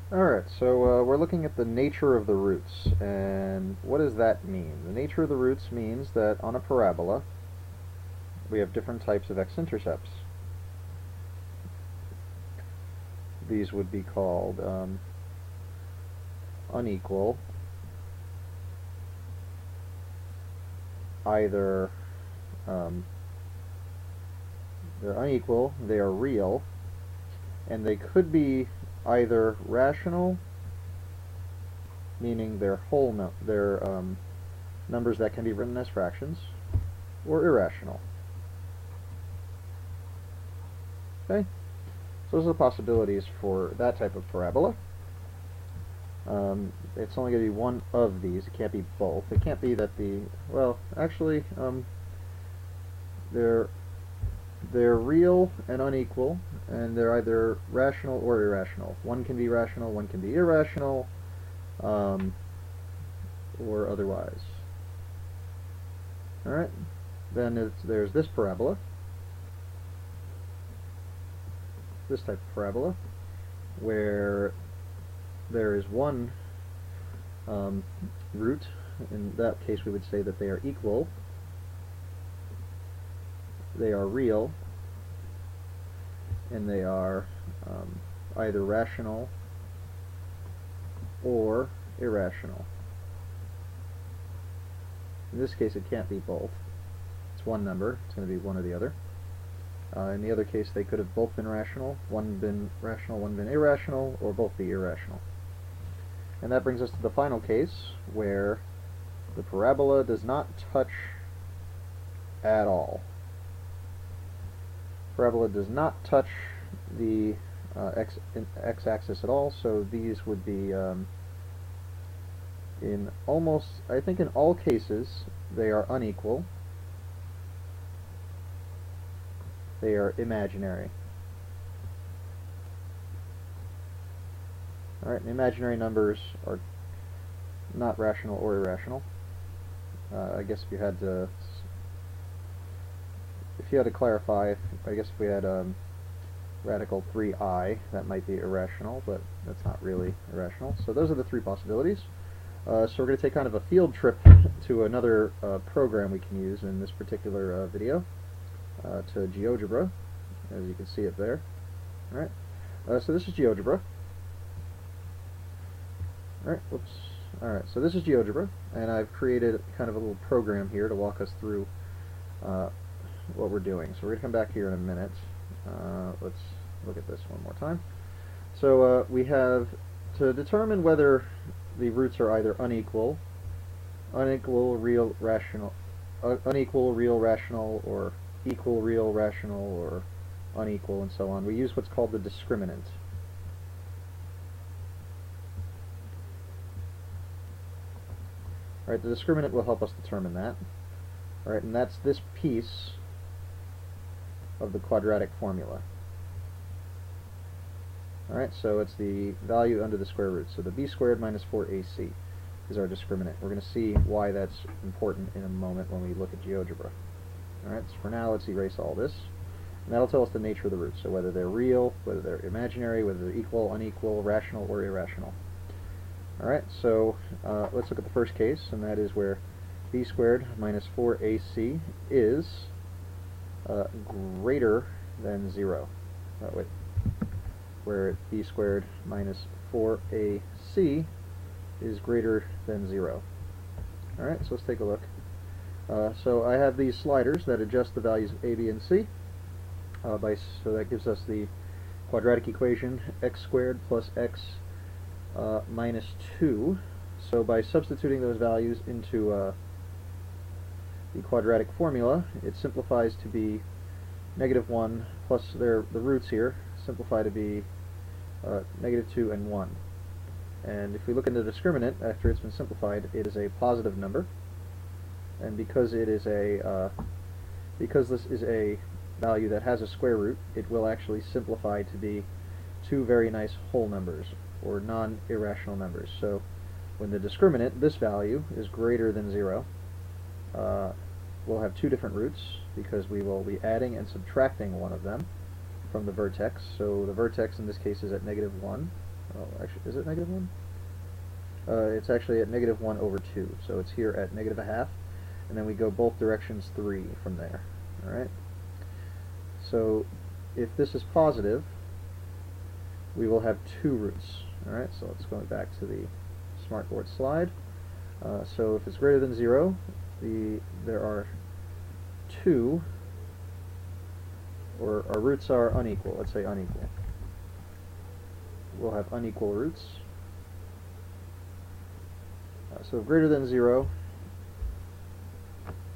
Alright, so we're looking at the nature of the roots, and what does that mean? The nature of the roots means that on a parabola, we have different types of x-intercepts. These would be called unequal, either they're unequal, they are real, and they could be either rational, meaning they're numbers that can be written as fractions, or irrational. Okay, so those are the possibilities for that type of parabola. It's only going to be one of these. It can't be both. It can't be that well, actually, they're real and unequal, and they're either rational or irrational. One can be rational, one can be irrational, or otherwise. Alright, then there's this parabola, this type of parabola, where there is one root. In that case we would say that they are equal, they are real, and they are either rational or irrational. In this case it can't be both. It's one number, it's going to be one or the other. In the other case they could have both been rational, one been rational, one been irrational, or both be irrational. And that brings us to the final case, where the parabola does not touch at all. Parabola does not touch the x-axis at all, so these would be in almost, I think in all cases, they are unequal. They are imaginary. Alright, imaginary numbers are not rational or irrational. I guess if you had to clarify, I guess if we had radical 3i, that might be irrational, but that's not really irrational. So those are the three possibilities. So we're going to take kind of a field trip to another program we can use in this particular video, to GeoGebra, as you can see it there. Alright, so this is GeoGebra. Alright, so this is GeoGebra, and I've created kind of a little program here to walk us through what we're doing. So we're going to come back here in a minute. Let's look at this one more time. So we have to determine whether the roots are either unequal, real, rational, unequal, real, rational, or equal, real, rational, or unequal, and so on. We use what's called the discriminant. Alright, the discriminant will help us determine that. Alright, and that's this piece of the quadratic formula. Alright, so it's the value under the square root. So the b squared minus 4ac is our discriminant. We're going to see why that's important in a moment when we look at GeoGebra. Alright, so for now let's erase all this. And that'll tell us the nature of the roots. So whether they're real, whether they're imaginary, whether they're equal, unequal, rational, or irrational. Alright, so let's look at the first case, and that is where b squared minus 4ac is greater than 0. Wait, where b squared minus 4ac is greater than 0. Alright, so let's take a look. So I have these sliders that adjust the values of a, b, and c. So that gives us the quadratic equation x squared plus x minus 2. So by substituting those values into the quadratic formula, it simplifies to be negative 1 plus the roots here simplify to be negative 2 and 1. And if we look in the discriminant, after it's been simplified, it is a positive number. And because it is because this is a value that has a square root, it will actually simplify to be two very nice whole numbers, or non-irrational numbers. So when the discriminant, this value, is greater than 0, we'll have two different roots, because we will be adding and subtracting one of them from the vertex. So the vertex in this case is at negative 1, Oh, actually, is it negative 1? It's actually at negative 1 over 2, so it's here at negative a half, and then we go both directions 3 from there. Alright? So if this is positive, we will have 2 roots. Alright, so let's go back to the smartboard slide. So if it's greater than 0, there are 2, or our roots are unequal. Let's say unequal. We'll have unequal roots. So greater than 0,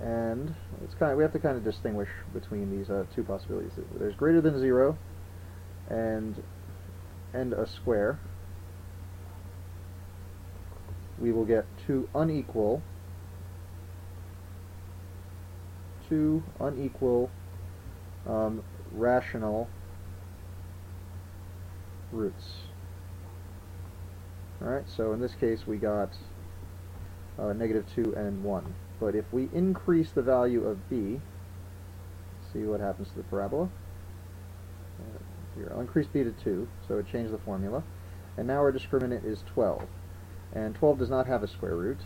and we have to kind of distinguish between these two possibilities. There's greater than 0 and a square. We will get two unequal rational roots. Alright, so in this case we got negative 2 and 1. But if we increase the value of b, see what happens to the parabola. Here, I'll increase b to 2, so it changed the formula. And now our discriminant is 12. And 12 does not have a square root.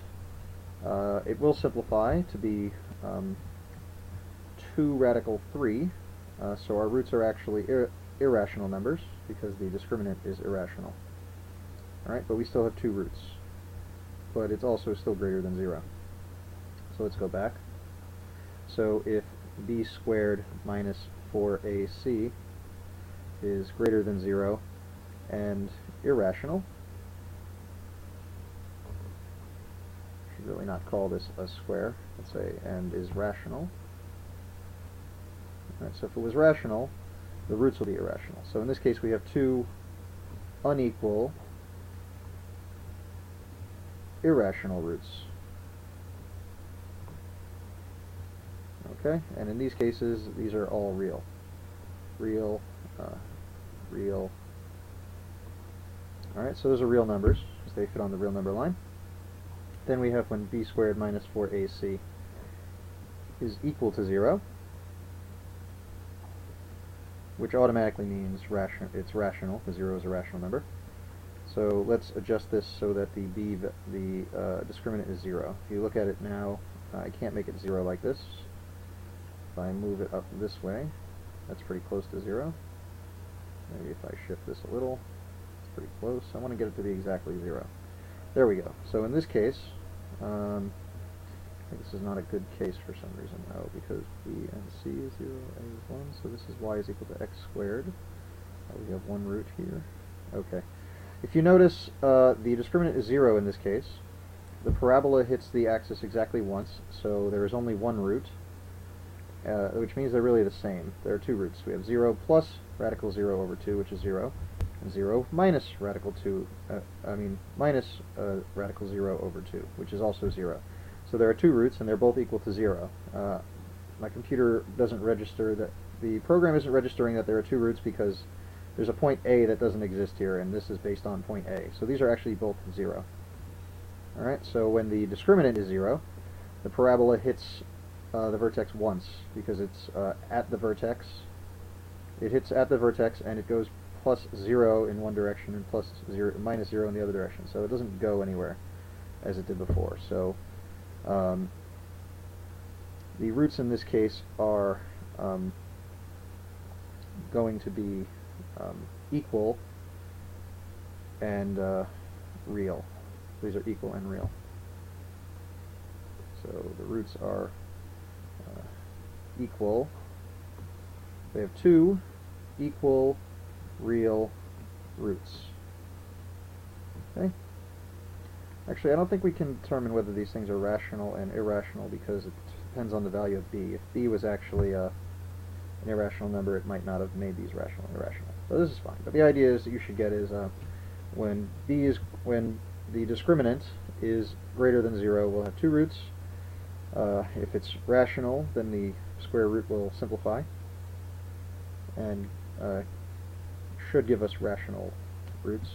It will simplify to be 2 radical 3, so our roots are actually irrational numbers because the discriminant is irrational. Alright, but we still have 2 roots. But it's also still greater than 0. So let's go back. So if b squared minus 4ac is greater than 0 and irrational, should really not call this a square, let's say, and is rational. Alright, so if it was rational, the roots will be irrational. So in this case we have 2 unequal irrational roots. Okay, and in these cases, these are all real. Real. Alright, so those are real numbers, because they fit on the real number line. Then we have when b squared minus 4ac is equal to 0, which automatically means it's rational, because 0 is a rational number. So let's adjust this so that the discriminant is 0. If you look at it now, I can't make it 0 like this. If I move it up this way, that's pretty close to 0. Maybe if I shift this a little, it's pretty close. I want to get it to be exactly 0. There we go. So in this case, I think this is not a good case for some reason. Oh, because b and c is 0, a is 1, so this is y is equal to x squared. We have one root here. Okay. If you notice, the discriminant is 0 in this case. The parabola hits the axis exactly once, so there is only one root, which means they're really the same. There are 2 roots. We have 0 plus radical 0 over 2, which is 0, and 0 minus radical radical 0 over 2, which is also 0. So there are 2 roots, and they're both equal to 0. My computer doesn't register that, the program isn't registering that there are 2 roots because there's a point A that doesn't exist here, and this is based on point A. So these are actually both 0. Alright, so when the discriminant is 0, the parabola hits the vertex once, because it's at the vertex. It hits at the vertex, and it goes plus 0 in one direction and minus 0 in the other direction. So it doesn't go anywhere, as it did before. So the roots in this case are going to be equal and real. These are equal and real. So the roots are equal. We have 2 equal real roots. Okay? Actually, I don't think we can determine whether these things are rational and irrational because it depends on the value of b. If b was actually an irrational number, it might not have made these rational and irrational. So this is fine. But the idea is that you should get is when the discriminant is greater than 0, we'll have 2 roots. If it's rational, then the square root will simplify and should give us rational roots.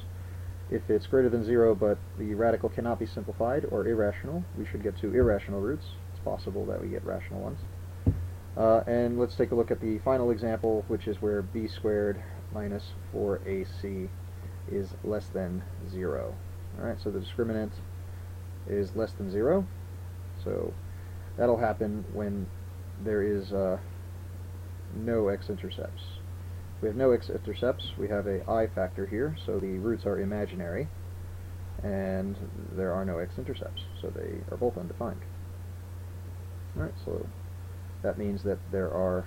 If it's greater than 0 but the radical cannot be simplified, or irrational, we should get 2 irrational roots. It's possible that we get rational ones. And let's take a look at the final example, which is where b squared minus 4ac is less than 0. Alright, so the discriminant is less than 0. So that'll happen when there is no x-intercepts. If we have no x-intercepts, we have a I factor here, so the roots are imaginary, and there are no x-intercepts, so they are both undefined. Alright, so that means that there are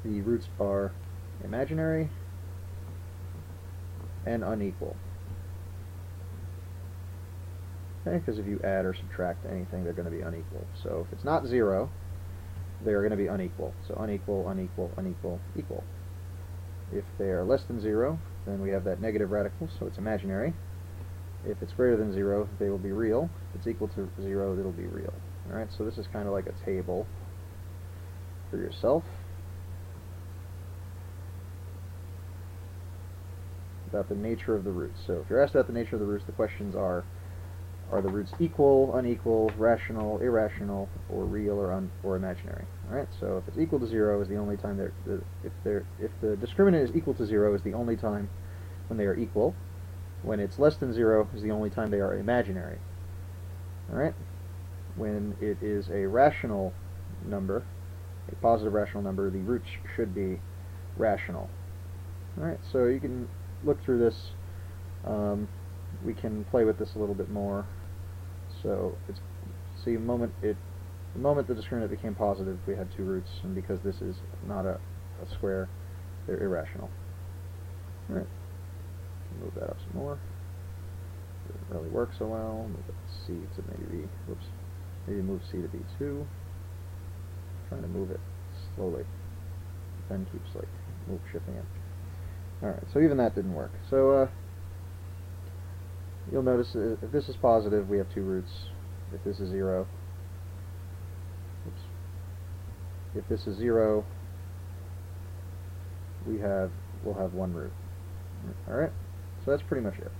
the roots are imaginary and unequal. Okay, because if you add or subtract anything, they're going to be unequal. So if it's not 0, they're going to be unequal. So unequal, unequal, unequal, equal. If they are less than 0, then we have that negative radical, so it's imaginary. If it's greater than 0, they will be real. If it's equal to 0, it'll be real. Alright, so this is kind of like a table for yourself about the nature of the roots. So if you're asked about the nature of the roots, the questions are the roots equal, unequal, rational, irrational, or real or imaginary? Alright, so if it's equal to 0 is the only time if the discriminant is equal to 0 is the only time when they are equal. When it's less than 0 is the only time they are imaginary. Alright? When it is a rational number, a positive rational number, the roots should be rational. Alright, so you can look through this. We can play with this a little bit more. So it's the moment the discriminant became positive, we had two roots, and because this is not a square, they're irrational. Alright, move that up some more. Doesn't really work so well. Move C to maybe B. Whoops. Maybe move C to B2. Trying to move it slowly. Pen keeps like shifting it. Alright, so even that didn't work. So you'll notice if this is positive, we have two roots. If this is 0, oops. If this is 0, we'll have one root. Alright, so that's pretty much it.